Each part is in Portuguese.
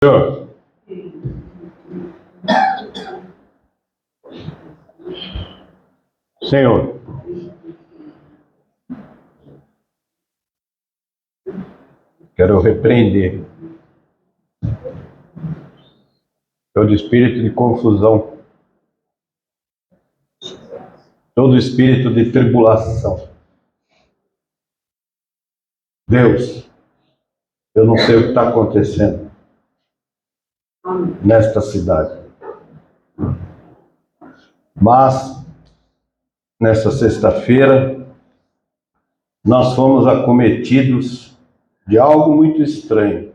Senhor, Senhor, quero repreender todo espírito de confusão, todo espírito de tribulação. Deus, eu não sei o que está acontecendo nesta cidade, mas nesta sexta-feira nós fomos acometidos de algo muito estranho.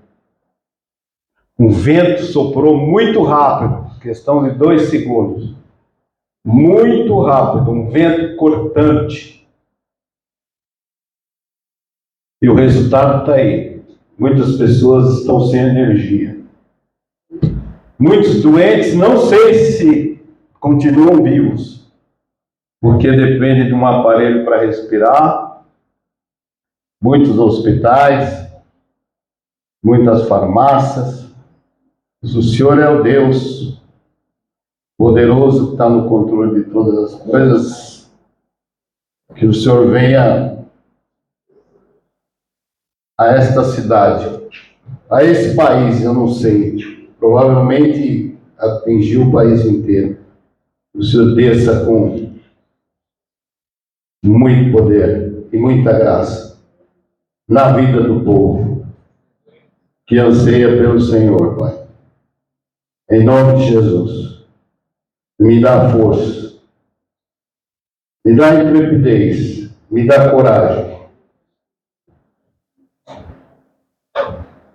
Um vento soprou muito rápido, questão de 2 segundos, muito rápido, um vento cortante. E o resultado está aí. Muitas pessoas estão sem energia. Muitos doentes, não sei se continuam vivos, porque depende de um aparelho para respirar. Muitos hospitais, muitas farmácias. Mas o Senhor é o Deus poderoso que está no controle de todas as coisas. Que o Senhor venha a esta cidade, a esse país, eu não sei, provavelmente atingiu o país inteiro. O Senhor desça com muito poder e muita graça na vida do povo que anseia pelo Senhor, Pai. Em nome de Jesus, me dá força, me dá intrepidez, me dá coragem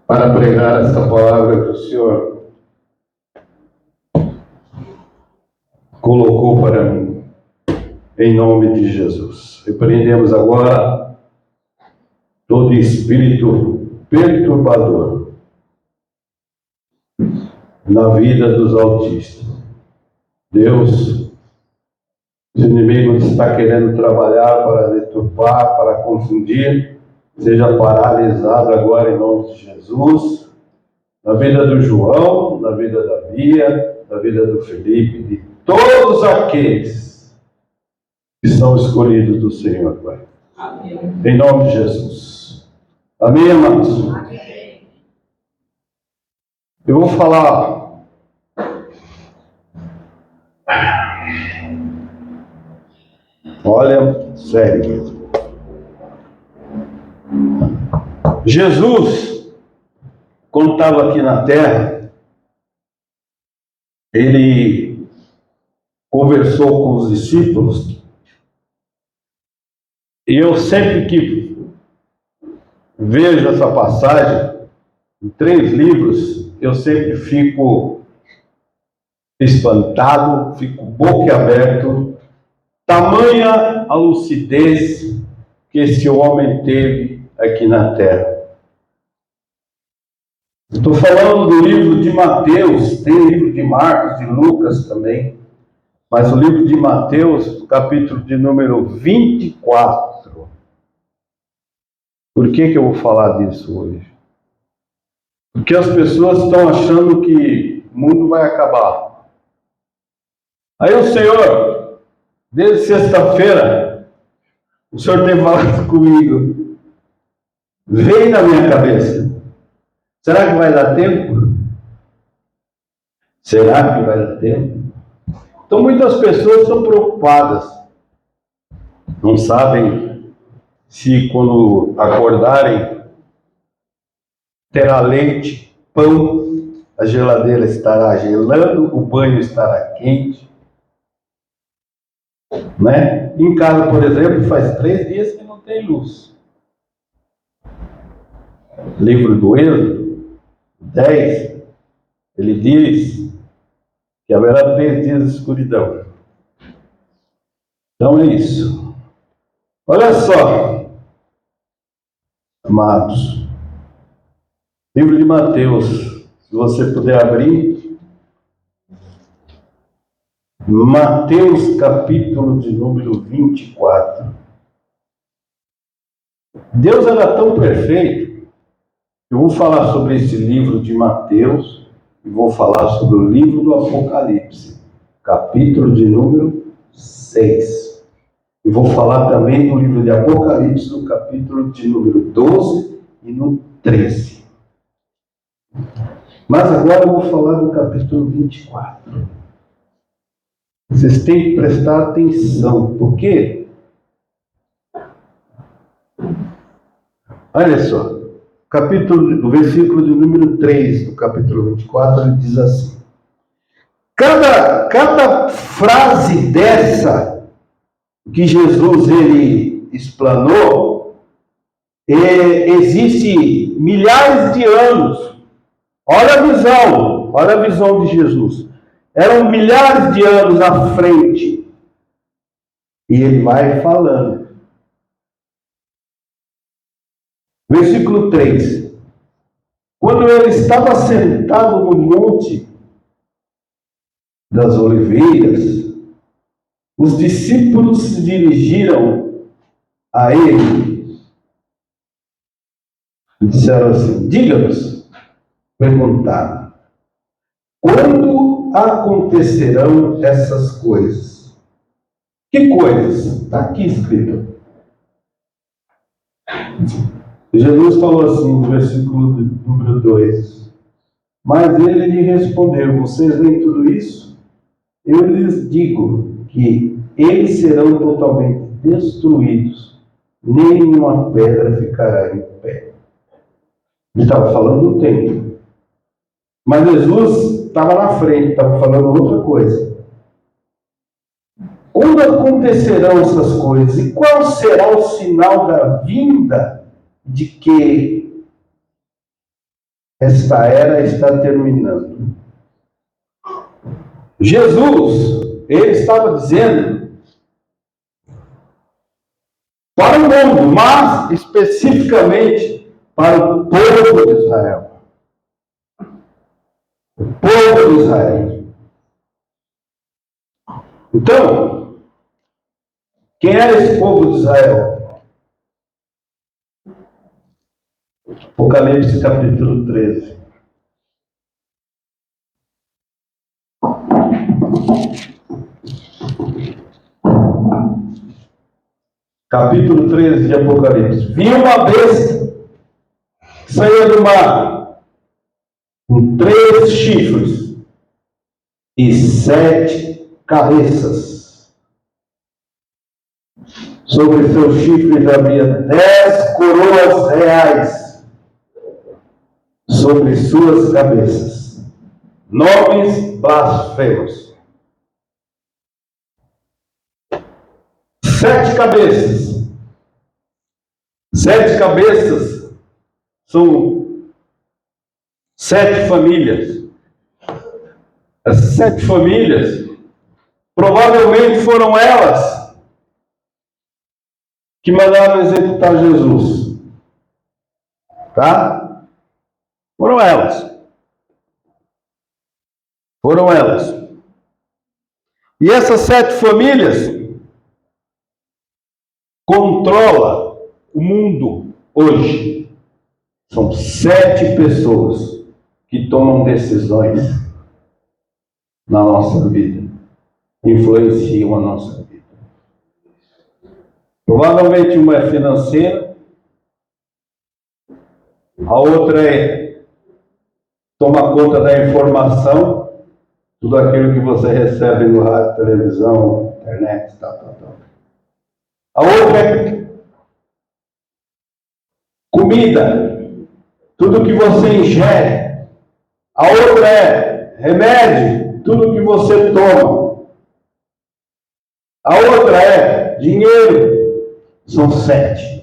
para pregar esta palavra que o Senhor colocou para mim, em nome de Jesus. Repreendemos agora todo espírito perturbador na vida dos autistas. Deus, os inimigos está querendo trabalhar para deturpar, para confundir, seja paralisado agora em nome de Jesus, na vida do João, na vida da Bia, na vida do Felipe, de todos aqueles que são escolhidos do Senhor, Pai. Amém. Em nome de Jesus. Amém, amados? Amém. Eu vou falar olha, sério mesmo. Jesus, quando estava aqui na terra, ele conversou com os discípulos, e eu sempre que vejo essa passagem, em 3 livros, eu sempre fico espantado, fico boquiaberto, tamanha a lucidez que esse homem teve aqui na terra. Estou falando do livro de Mateus, tem livro de Marcos, de Lucas também, mas o livro de Mateus, capítulo de número 24. Por que eu vou falar disso hoje? Porque as pessoas estão achando que o mundo vai acabar. Aí o Senhor, desde sexta-feira, o Senhor tem falado comigo, veio na minha cabeça. Será que vai dar tempo? Será que vai dar tempo? Então muitas pessoas estão preocupadas. Não sabem se quando acordarem terá leite, pão, a geladeira estará gelando, o banho estará quente. Né? Em casa, por exemplo, faz 3 dias que não tem luz. Livro do Êxodo 10, ele diz que haverá 3 dias de escuridão. Então é isso. Olha só, amados, livro de Mateus, se você puder abrir, Mateus capítulo de número 24. Deus era tão perfeito Eu vou falar sobre esse livro de Mateus e vou falar sobre o livro do Apocalipse, capítulo de número 6. E vou falar também do livro de Apocalipse, no capítulo de número 12 e no 13. Mas agora eu vou falar do capítulo 24. Vocês têm que prestar atenção, porque, olha só, o versículo de número 3 do capítulo 24, ele diz assim: cada frase dessa que Jesus ele explanou, existe milhares de anos. Olha a visão de Jesus. Eram milhares de anos à frente. E ele vai falando. Versículo 3. Quando ele estava sentado no monte das Oliveiras, os discípulos se dirigiram a ele e disseram assim: diga-nos, perguntaram, quando acontecerão essas coisas? Que coisas? Está aqui escrito. Jesus falou assim no versículo número 2. Mas ele lhe respondeu: vocês veem tudo isso? Eu lhes digo que eles serão totalmente destruídos, nenhuma pedra ficará em pé. Ele estava falando do templo. Mas Jesus estava na frente, estava falando outra coisa. Quando acontecerão essas coisas? E qual será o sinal da vinda de que esta era está terminando? Jesus, ele estava dizendo para o mundo, mas especificamente para o povo de Israel. O povo de Israel. Então, quem era esse povo de Israel? Apocalipse capítulo 13. Capítulo 13 de Apocalipse. Vi uma besta que saía do mar, com 3 chifres e 7 cabeças. Sobre seus chifres havia 10 coroas reais sobre suas cabeças, nomes blasfemos. 7 cabeças. 7 cabeças são 7 famílias. As 7 famílias, provavelmente foram elas que mandaram executar Jesus. Tá? Foram elas. Foram elas. E essas 7 famílias controla o mundo hoje. São 7 pessoas que tomam decisões na nossa vida, influenciam a nossa vida. Provavelmente uma é financeira, a outra é tomar conta da informação, tudo aquilo que você recebe no rádio, televisão, internet, tal. A outra é comida, tudo que você ingere. A outra é remédio, tudo que você toma. A outra é dinheiro. São 7.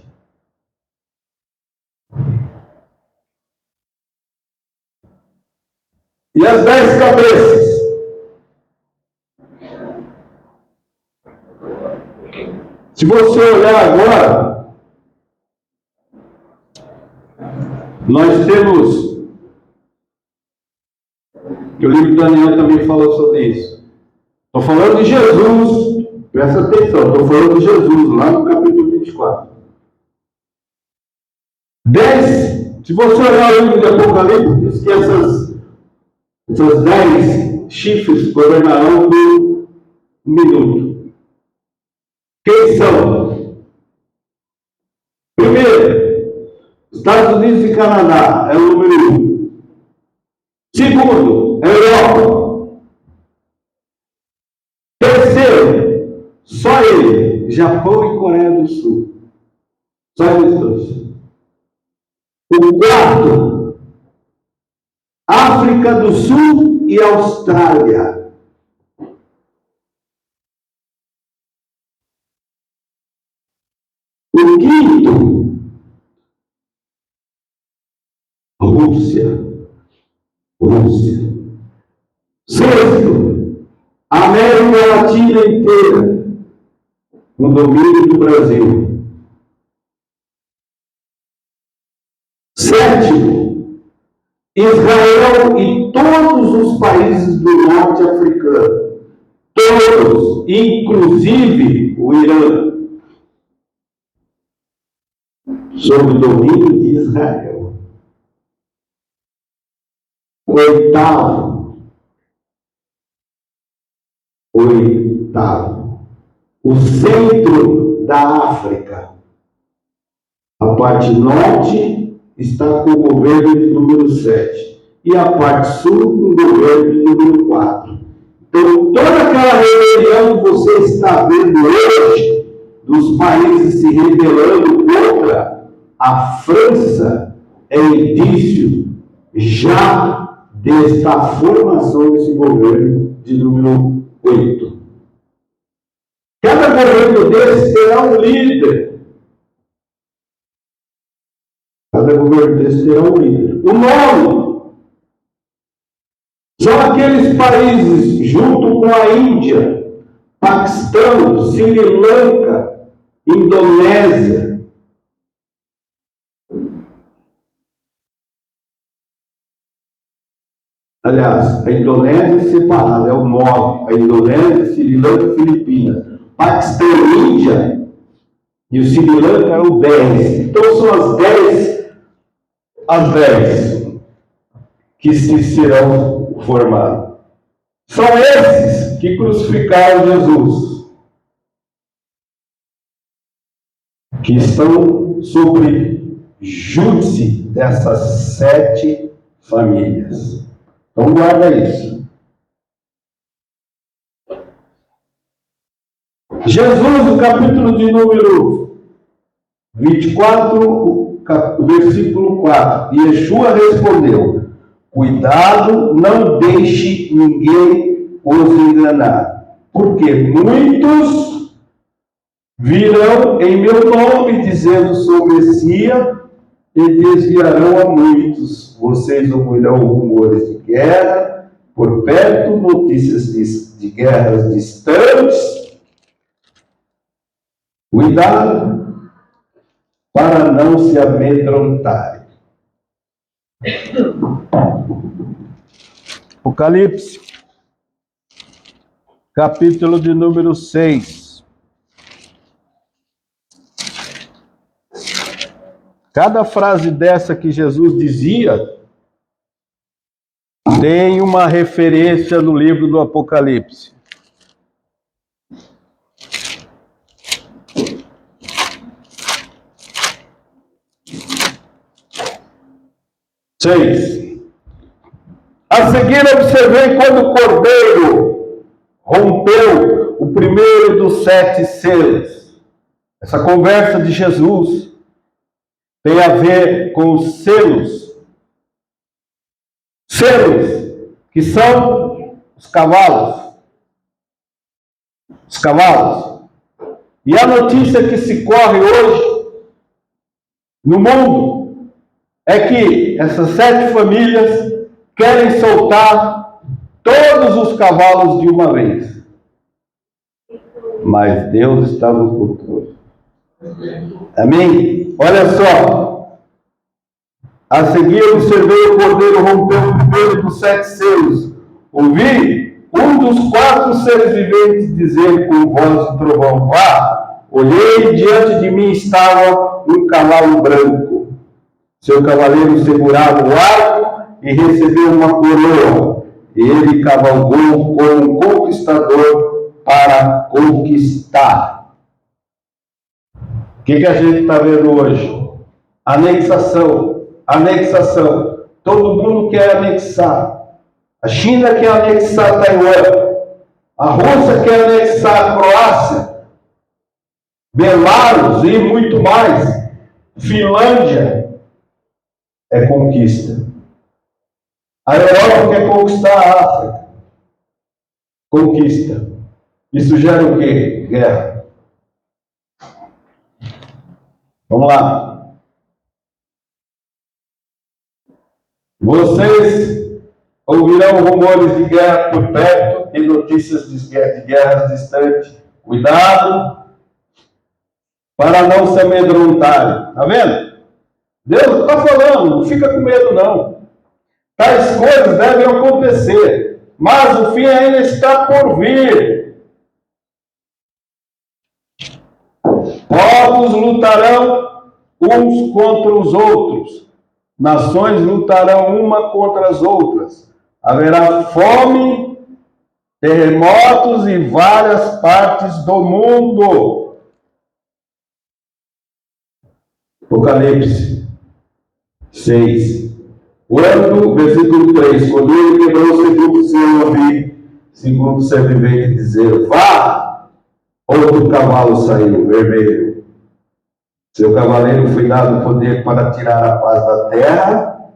E as 10 cabeças? Se você olhar agora, nós temos, que o livro de Daniel também falou sobre isso. Estou falando de Jesus, presta atenção, estou falando de Jesus, lá no capítulo 24. 10 Se você olhar o livro de Apocalipse, diz que essas 10 chifres governarão por um minuto. Quem são? Primeiro, Estados Unidos e Canadá é o número 1. Segundo, Europa. Terceiro, só ele, Japão e Coreia do Sul. Só eles dois. O quarto, África do Sul e Austrália. O quinto, Rússia. Sexto, América Latina inteira, no domínio do Brasil. Sétimo, Israel e todos os países do norte africano. Todos, inclusive o Irã, sob o domínio de Israel. Oitavo, o centro da África. A parte norte está com o governo de número 7 e a parte sul com o governo de número 4. Então, toda aquela rebelião que você está vendo hoje, dos países se rebelando contra a França, é indício já desta formação desse governo de número 8. Cada governo desse terá um líder. O nome são aqueles países, junto com a Índia, Paquistão, Sri Lanka, Indonésia. Aliás, a Indonésia é separada, é o 9. A Indonésia, Sri Lanka e Filipinas. Paquistão e Índia, e o Sri Lanka é o 10. Então são as 10 que se serão formadas. São esses que crucificaram Jesus, que estão sob júdice dessas 7 famílias. Então guarda isso. Jesus, no capítulo de número 24, versículo 4. Yeshua respondeu: cuidado, não deixe ninguém os enganar, porque muitos virão em meu nome dizendo sou Messias e desviarão a muitos. Vocês ouvirão rumores de guerra por perto, notícias de guerras distantes. Cuidado para não se amedrontarem. Apocalipse, capítulo de número 6. Cada frase dessa que Jesus dizia tem uma referência no livro do Apocalipse. 6. A seguir observei quando o cordeiro rompeu o primeiro dos 7 selos. Essa conversa de Jesus tem a ver com os selos. Selos, que são os cavalos. Os cavalos. E a notícia que se corre hoje no mundo é que essas 7 famílias querem soltar todos os cavalos de uma vez. Mas Deus está no controle. Amém? Olha só. A seguir observei o cordeiro romper o primeiro dos 7 selos. Ouvi um dos 4 seres viventes dizer com voz de trovão: vá. Olhei e diante de mim estava um cavalo branco. Seu cavaleiro segurava o arco e recebeu uma coroa. Ele cavalgou como um conquistador para conquistar. O que a gente está vendo hoje? Anexação, anexação. Todo mundo quer anexar. A China quer anexar Taiwan. A Rússia quer anexar a Croácia. Belarus e muito mais. Finlândia é conquista. A Europa quer conquistar a África. Conquista. Isso gera o quê? Guerra. Vamos lá. Vocês ouvirão rumores de guerra por perto e notícias de guerras distantes. Cuidado para não se amedrontarem. Está vendo? Deus está falando, não fica com medo não. Tais coisas devem acontecer, mas o fim ainda está por vir. Povos lutarão uns contra os outros. Nações lutarão uma contra as outras. Haverá fome, terremotos em várias partes do mundo. Apocalipse 6. Quando, versículo 3, quando ele quebrou o segundo selo, ouvi, segundo o servente dizer, vá! Outro cavalo saiu, vermelho. Seu cavaleiro foi dado poder para tirar a paz da terra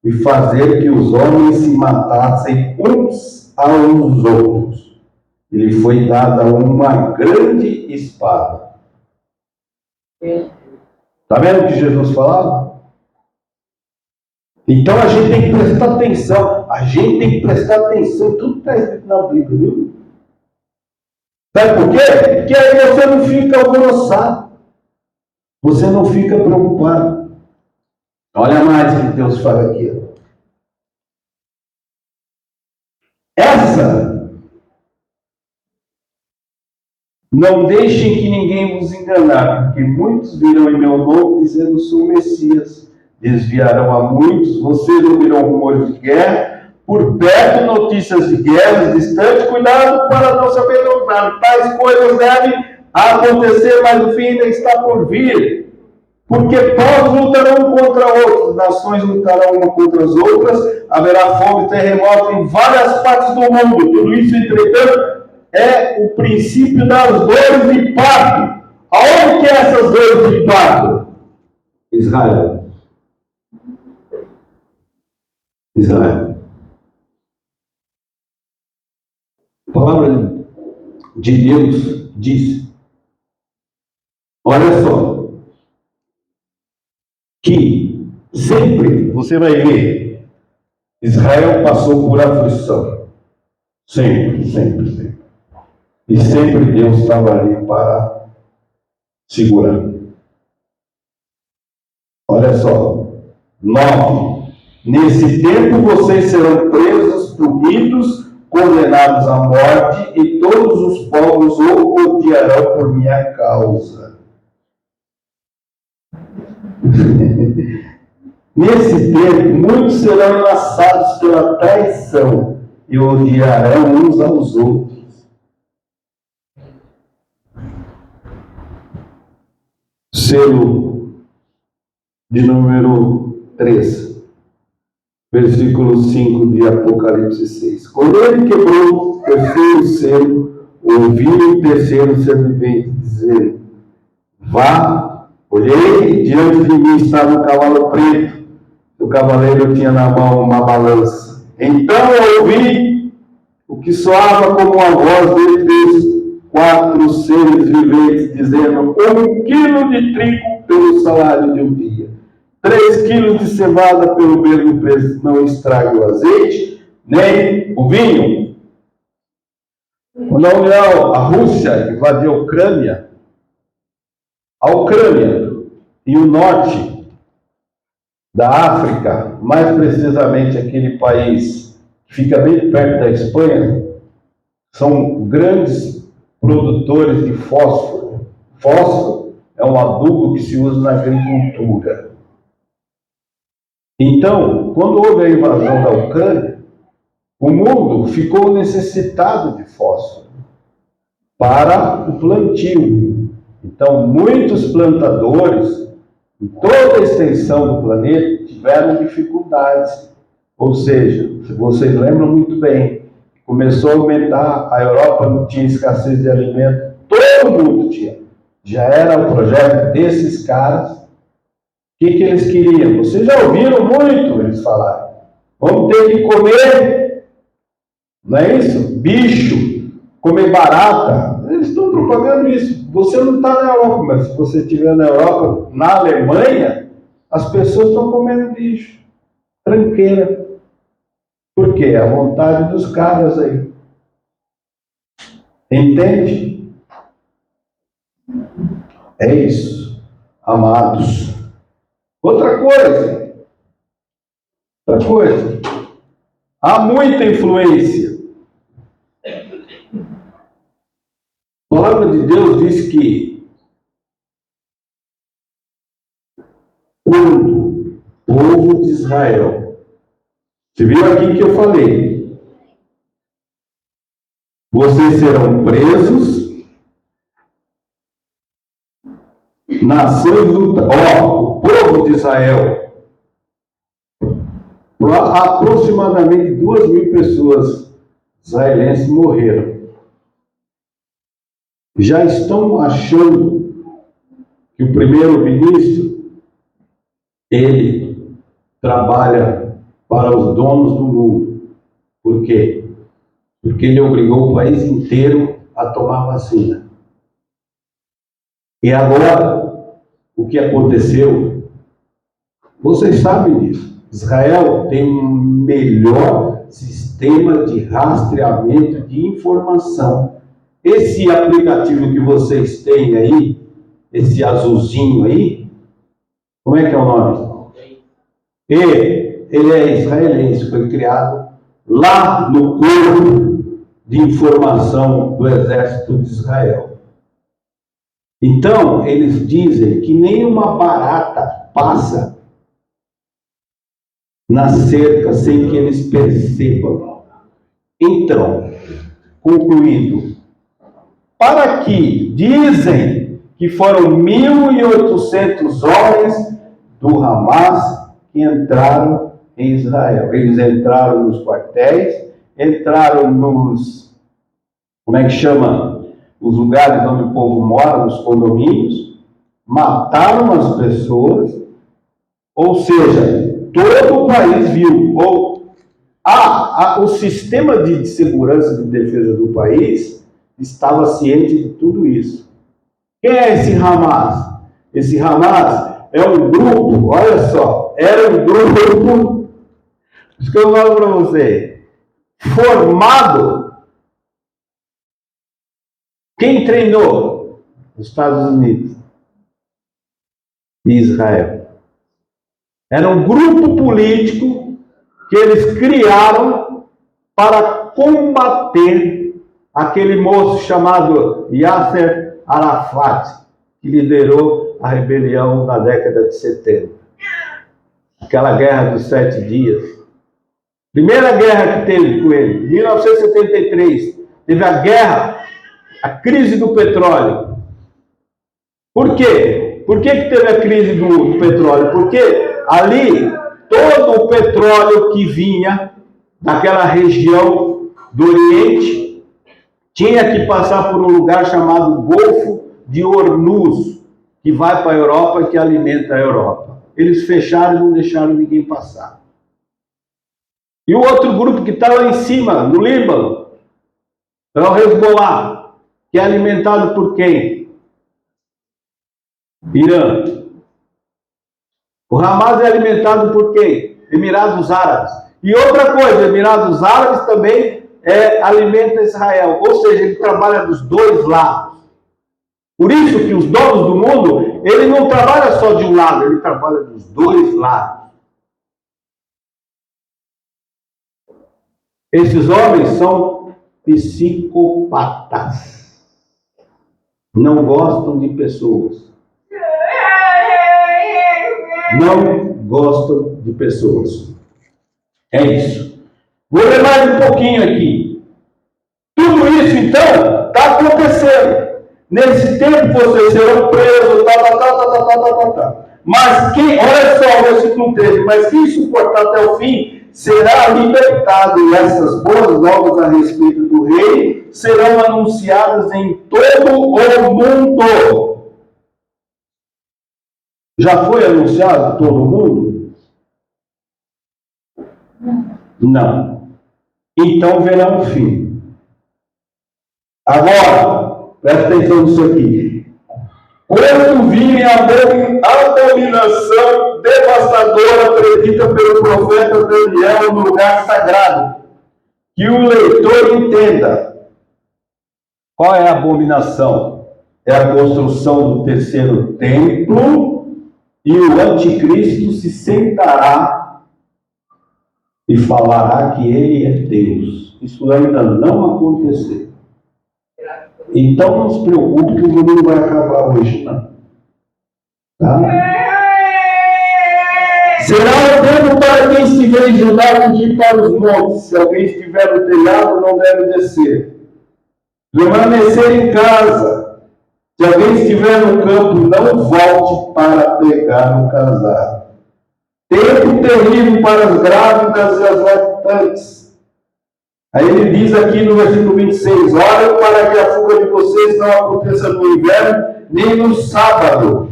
e fazer que os homens se matassem uns aos outros. Lhe foi dada uma grande espada. Está vendo o que Jesus falava? Então a gente tem que prestar atenção. A gente tem que prestar atenção em tudo que está escrito na Bíblia, viu? Sabe por quê? Porque aí você não fica alvoroçado. Você não fica preocupado. Olha mais o que Deus fala aqui. Essa, não deixem que ninguém vos enganar, porque muitos virão em meu nome dizendo sou o Messias. Desviarão a muitos, vocês ouvirão rumores de guerra, por perto notícias de guerras distantes, cuidado para não se amedrontar. Tais coisas devem acontecer, mas o fim ainda está por vir. Porque povos lutarão contra outros, nações lutarão uma contra as outras, haverá fome e terremoto em várias partes do mundo. Tudo isso, entretanto, é o princípio das dores de parto. Aonde que é essas dores de parto? Israel. Israel. A palavra de Deus diz, olha só, que sempre você vai ver, Israel passou por aflição. Sempre, sempre, sempre. E sempre Deus estava ali para segurar. Olha só, 9. Nesse tempo vocês serão presos, punidos, condenados à morte, e todos os povos o odiarão por minha causa. Nesse tempo, muitos serão enlaçados pela traição e odiarão uns aos outros. Selo de número 3. Versículo 5 de Apocalipse 6. Quando ele quebrou o terceiro selo, ouvi o terceiro servente dizer, vá, olhei, e diante de mim estava um cavalo preto. O cavaleiro tinha na mão uma balança. Então eu ouvi o que soava como a voz de 4 seres viventes, dizendo, 1 quilo de trigo pelo salário de um dia. 3 quilos de cevada pelo mesmo preço, não estrague o azeite, nem o vinho. Quando a Rússia invadiu a Ucrânia e o norte da África, mais precisamente aquele país que fica bem perto da Espanha, são grandes produtores de fósforo. Fósforo é um adubo que se usa na agricultura. Então, quando houve a invasão da Ucrânia, o mundo ficou necessitado de fósforo para o plantio. Então, muitos plantadores, em toda a extensão do planeta, tiveram dificuldades. Ou seja, se vocês lembram muito bem, começou a aumentar, a Europa não tinha escassez de alimento, todo mundo tinha. Já era o projeto desses caras. O que eles queriam? Vocês já ouviram muito eles falarem. Vamos ter que comer, não é isso? Bicho, comer barata. Eles estão propagando isso. Você não está na Europa, mas se você estiver na Europa, na Alemanha, as pessoas estão comendo bicho. Tranqueira. Por quê? A vontade dos caras aí. Entende? É isso, amados. Outra coisa. Há muita influência. A palavra de Deus diz que quando o povo de Israel, você viu aqui que eu falei, vocês serão presos, nações do... o povo de Israel, aproximadamente 2.000 pessoas israelenses morreram. Já estão achando que o primeiro-ministro, ele trabalha para os donos do mundo. Por quê? Porque ele obrigou o país inteiro a tomar vacina. E agora, o que aconteceu? Vocês sabem disso. Israel tem um melhor sistema de rastreamento de informação. Esse aplicativo que vocês têm aí, esse azulzinho aí, como é que é o nome? Ele é israelense, foi criado lá no corpo de informação do exército de Israel. Então, eles dizem que nenhuma barata passa na cerca sem que eles percebam. Então, concluindo, para que dizem que foram 1.800 homens do Hamas que entraram em Israel. Eles entraram nos quartéis, entraram nos, como é que chama? Os lugares onde o povo mora, nos condomínios, mataram as pessoas, ou seja, todo o país viu. O sistema de segurança e de defesa do país estava ciente de tudo isso. Quem é esse Hamas? Esse Hamas é um grupo, olha só, era um grupo, isso que eu falo para você, formado. Quem treinou? Os Estados Unidos e Israel. Era um grupo político que eles criaram para combater aquele moço chamado Yasser Arafat, que liderou a rebelião na década de 70. Aquela guerra dos 7 dias. Primeira guerra que teve com ele, 1973, teve a guerra, a crise do petróleo. Por quê? Por que teve a crise do petróleo? Porque ali, todo o petróleo que vinha daquela região do Oriente tinha que passar por um lugar chamado Golfo de Hormuz, que vai para a Europa e que alimenta a Europa. Eles fecharam e não deixaram ninguém passar. E o outro grupo que está lá em cima, no Líbano, é o Hezbollah, que é alimentado por quem? Irã. O Hamas é alimentado por quem? Emirados Árabes. E outra coisa, Emirados Árabes também alimenta Israel. Ou seja, ele trabalha dos dois lados. Por isso que os donos do mundo, ele não trabalha só de um lado, ele trabalha dos dois lados. Esses homens são psicopatas. Não gostam de pessoas. Não gostam de pessoas. É isso. Vou ler mais um pouquinho aqui. Tudo isso, então, está acontecendo. Nesse tempo vocês serão presos, Mas quem, olha só o versículo 13, mas quem suportar até o fim será libertado, e essas boas novas a respeito do rei serão anunciadas em todo o mundo. Já foi anunciado todo o mundo? Não. Então verão o fim. Agora, presta atenção nisso aqui. Quando virem a abominação devastadora predita pelo profeta Daniel no lugar sagrado, que o leitor entenda. Qual é a abominação? É a construção do terceiro templo, e o anticristo se sentará e falará que ele é Deus. Isso ainda não aconteceu. Então não se preocupe que o mundo não vai acabar hoje, não. Tá? Será o tempo para quem estiver em Judá fugir para os montes. Se alguém estiver no telhado, não deve descer. Permanecer em casa. Se alguém estiver no campo, não volte para pegar o casaco. Tempo terrível para as grávidas e as lactantes. Aí ele diz aqui no versículo 26, olhem para que a fuga de vocês não aconteça no inverno, nem no sábado.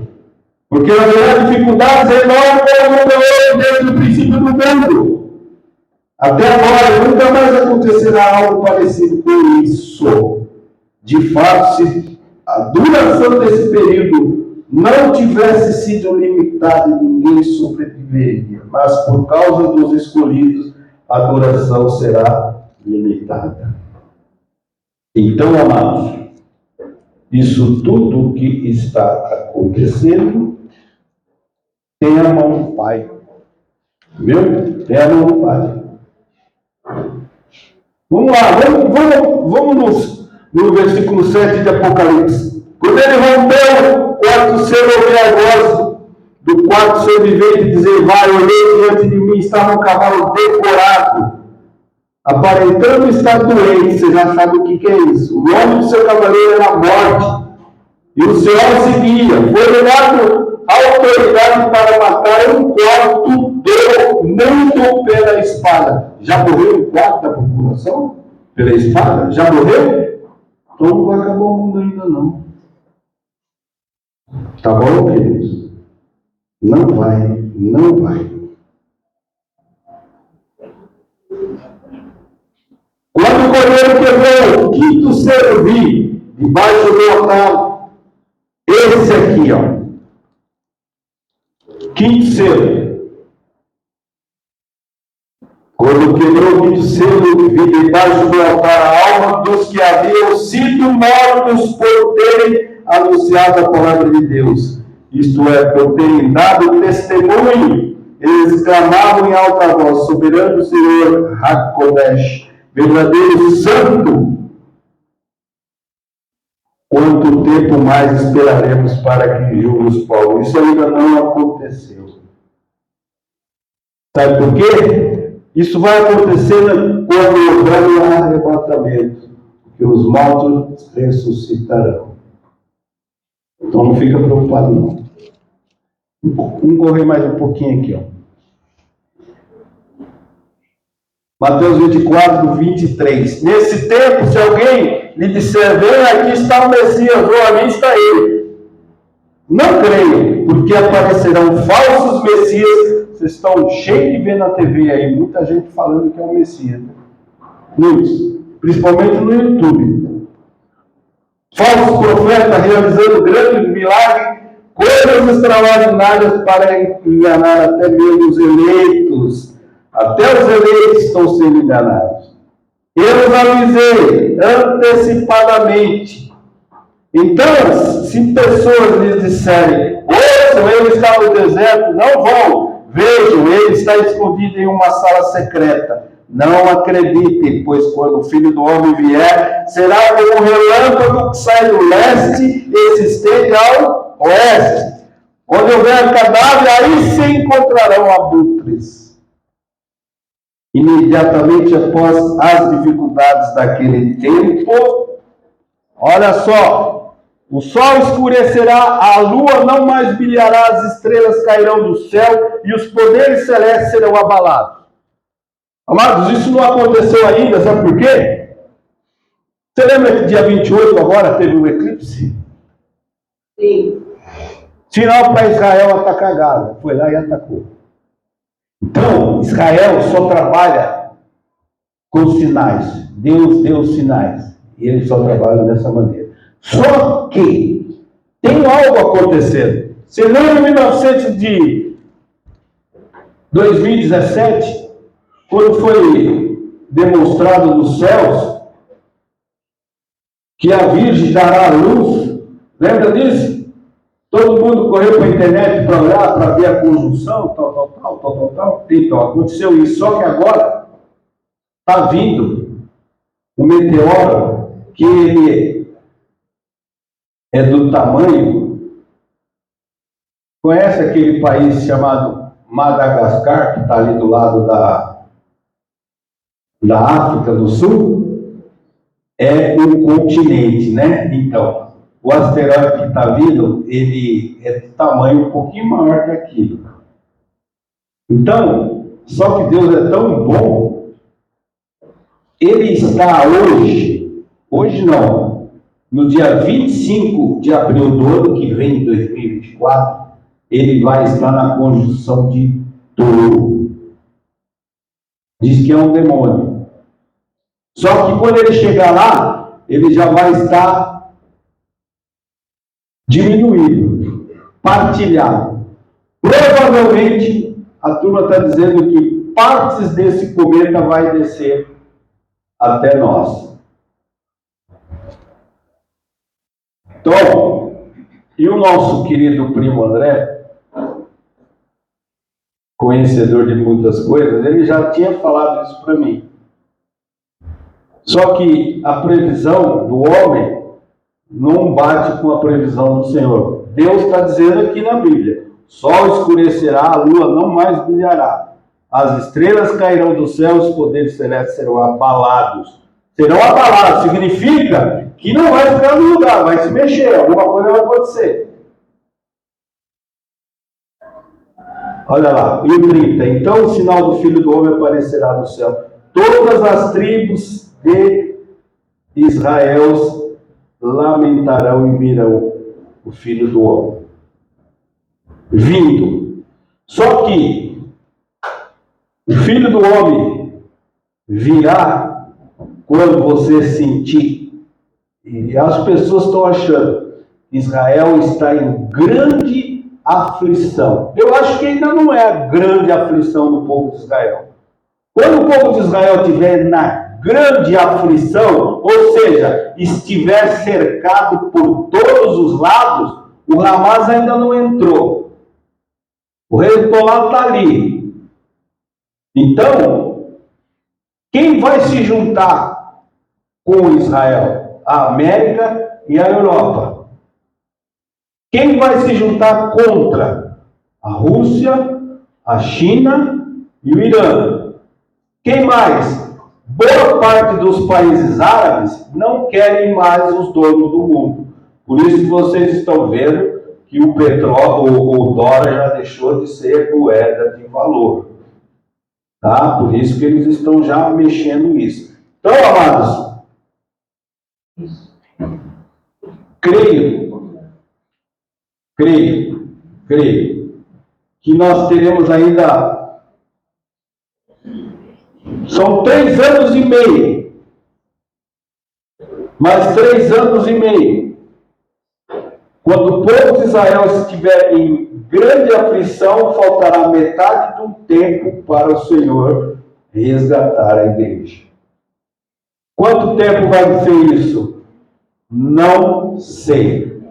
Porque haverá dificuldades enormes como houve desde o princípio do mundo. Até agora, nunca mais acontecerá algo parecido com isso. De fato, se a duração desse período não tivesse sido limitada, ninguém sobreviveria. Mas por causa dos escolhidos, a duração será limitada. Então, amados, isso tudo que está acontecendo tem a mão do Pai. Viu? Tem a mão do Pai. Vamos lá, vamos no versículo 7 de Apocalipse. Quando ele rompeu o quarto selo, ouvi a voz do quarto ser vivente dizer: vai, olhei diante de mim, estava um cavalo decorado, aparentando estar doente. Você já sabe o que é isso. O nome do seu cavaleiro era Morte, e o Senhor seguia. Foi dado autoridade para matar um quarto do mundo pela espada. Já morreu um quarto da população pela espada? Já morreu? Então não vai acabar o mundo ainda não. Tá bom, queridos? Não vai, não vai. Quando o cordeiro quebrou o quinto selo, vi debaixo do altar esse aqui, ó. Quinto selo. Quando quebrou o quinto selo, vi debaixo do altar a alma dos que haviam sido mortos por terem anunciado a palavra de Deus. Isto é, por terem dado testemunho. Eles clamavam em alta voz: soberano Senhor, Hakodesh, verdadeiro santo. Quanto tempo mais esperaremos para que julgue os povos? Isso ainda não aconteceu. Sabe por quê? Isso vai acontecer quando houver o arrebatamento, porque os mortos ressuscitarão. Então não fica preocupado não. Vamos correr mais um pouquinho aqui, ó. Mateus 24, 23. Nesse tempo, se alguém lhe disser: vem, aqui está o Messias, ou ali está ele, não creiam, porque aparecerão falsos messias. Vocês estão cheios de ver na TV aí, muita gente falando que é o Messias. Muitos, principalmente no YouTube. Falsos profetas realizando grandes milagres, coisas extraordinárias para enganar até mesmo os eleitos. Até os eleitos estão sendo enganados. Eu os avisei antecipadamente. Então, se pessoas lhes disserem: ouçam, ele está no deserto, não vão. Vejam, ele está escondido em uma sala secreta. Não acreditem, pois quando o Filho do Homem vier, será como um relâmpago que sai do leste e se estende ao oeste. Onde houver cadáver, aí se encontrarão abutres. Imediatamente após as dificuldades daquele tempo, olha só, o sol escurecerá, a lua não mais brilhará, as estrelas cairão do céu e os poderes celestes serão abalados. Amados, isso não aconteceu ainda, sabe por quê? Você lembra que dia 28 agora teve um eclipse? Sim. Sinal para Israel atacar Gaza. Foi lá e atacou. Então, Israel só trabalha com sinais. Deus deu sinais. E eles só trabalham dessa maneira. Só que tem algo acontecendo. Você lembra em 2017, quando foi demonstrado nos céus que a Virgem dará a luz? Lembra disso? Todo mundo correu para a internet para olhar, para ver a conjunção, tal. Então, aconteceu isso. Só que agora está vindo um meteoro que ele é do tamanho. Conhece aquele país chamado Madagascar, que está ali do lado da África do Sul? É um continente, né? Então, o asteroide que está vindo, ele é de tamanho um pouquinho maior que aquilo. Então, só que Deus é tão bom, ele está hoje não, no dia 25 de abril do ano que vem, de 2024, ele vai estar na conjunção de Touro. Diz que é um demônio. Só que quando ele chegar lá, ele já vai estar diminuído, partilhado. Provavelmente, a turma está dizendo que partes desse cometa vai descer até nós. Então, e o nosso querido primo André, conhecedor de muitas coisas, ele já tinha falado isso para mim. Só que a previsão do homem não bate com a previsão do Senhor. Deus está dizendo aqui na Bíblia: sol escurecerá, a lua não mais brilhará, as estrelas cairão do céu, os poderes celestes serão abalados. Serão abalados significa que não vai ficar no lugar, vai se mexer, alguma coisa vai acontecer. Olha lá, e o 30. Então o sinal do Filho do Homem aparecerá no céu. Todas as tribos de Israel lamentarão e virão o Filho do Homem vindo. Só que o Filho do Homem virá quando você sentir. E as pessoas estão achando que Israel está em grande aflição. Eu acho que ainda não é a grande aflição do povo de Israel. Quando o povo de Israel estiver na grande aflição, ou seja, estiver cercado por todos os lados, o Hamas ainda não entrou. O Hezbollah está ali. Então, quem vai se juntar com Israel? A América e a Europa. Quem vai se juntar contra? A Rússia, a China e o Irã. Quem mais? Boa parte dos países árabes não querem mais os donos do mundo. Por isso que vocês estão vendo que o petróleo, o dólar já deixou de ser moeda de valor. Tá? Por isso que eles estão já mexendo nisso. Então, amados, creio que nós teremos ainda. São 3 anos e meio. Mais 3 anos e meio. Quando o povo de Israel estiver em grande aflição, faltará metade do tempo para o Senhor resgatar a igreja. Quanto tempo vai ser isso? Não sei.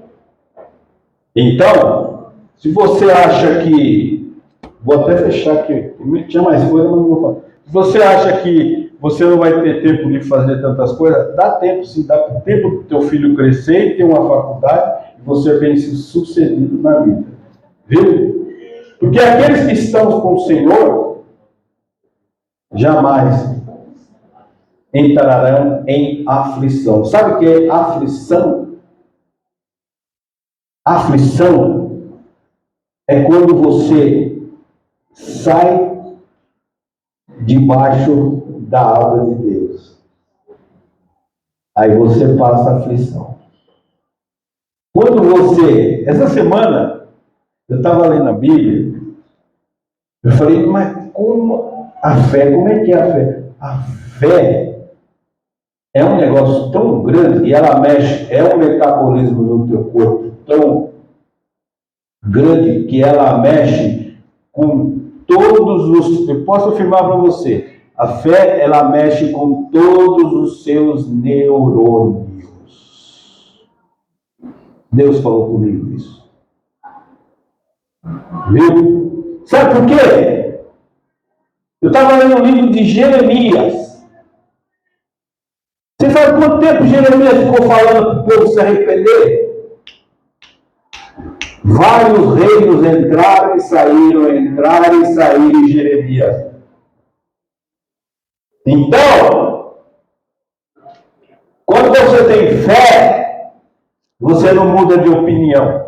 Então, se você acha que... Vou até fechar aqui. Tinha mais coisa, mas não vou falar. Se você acha que você não vai ter tempo de fazer tantas coisas, dá tempo sim, dá tempo para o teu filho crescer e ter uma faculdade e você bem sucedido na vida. Viu? Porque aqueles que estão com o Senhor jamais entrarão em aflição. Sabe o que é aflição? Aflição é quando você sai debaixo da obra de Deus. Aí você passa aflição. Quando você... Essa semana, eu estava lendo a Bíblia, eu falei, mas como a fé, como é que é a fé? A fé é um negócio tão grande e ela mexe, é um metabolismo no teu corpo tão grande que ela mexe com todos os... Eu posso afirmar para você, a fé, ela mexe com todos os seus neurônios. Deus falou comigo isso. Viu? Sabe por quê? Eu estava lendo o livro de Jeremias. Você sabe quanto tempo Jeremias ficou falando para o povo se arrepender? Vários reinos entraram e saíram em Jeremias. Então, quando você tem fé, você não muda de opinião.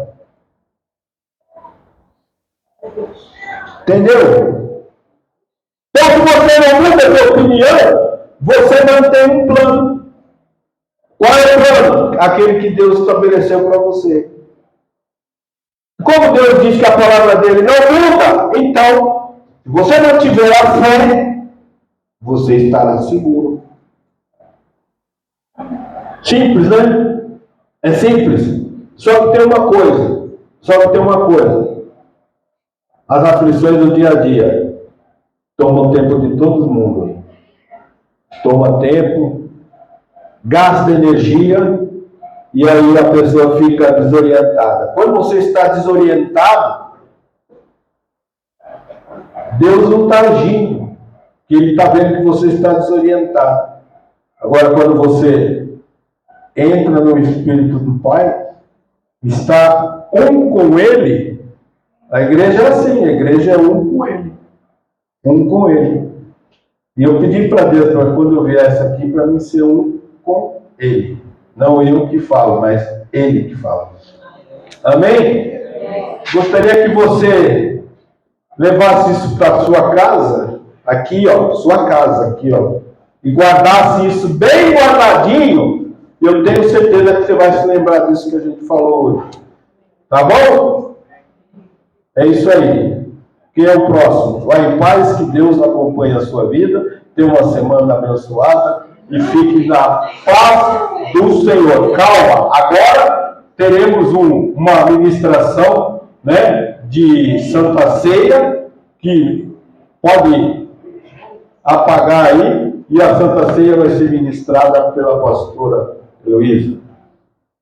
Entendeu? Então, se você não muda de opinião, você mantém um plano. Qual é o plano? Aquele que Deus estabeleceu para você. Como Deus diz que a palavra dele não muda, então, se você não tiver a fé, você estará seguro. Simples, né? É simples. Só que tem uma coisa. As aflições do dia a dia tomam tempo de todo mundo. Toma tempo, gasta energia, e aí a pessoa fica desorientada. Quando você está desorientado, Deus não está agindo, porque Ele está vendo que você está desorientado. Agora, quando você entra no Espírito do Pai, está um com Ele, a igreja é assim, a igreja é um com Ele. Um com Ele. E eu pedi para Deus, para quando eu viesse aqui, para mim ser um com Ele. Não eu que falo, mas Ele que fala. Amém? Gostaria que você levasse isso para a sua casa, aqui ó, sua casa, aqui ó, e guardasse isso bem guardadinho. Eu tenho certeza que você vai se lembrar disso que a gente falou hoje. Tá bom? É isso aí. Quem é o próximo? Vai em paz, que Deus acompanhe a sua vida. Tenha uma semana abençoada e fique na paz do Senhor. Calma, agora teremos uma ministração, né, de Santa Ceia, que pode apagar aí, e a Santa Ceia vai ser ministrada pela pastora Heloísa.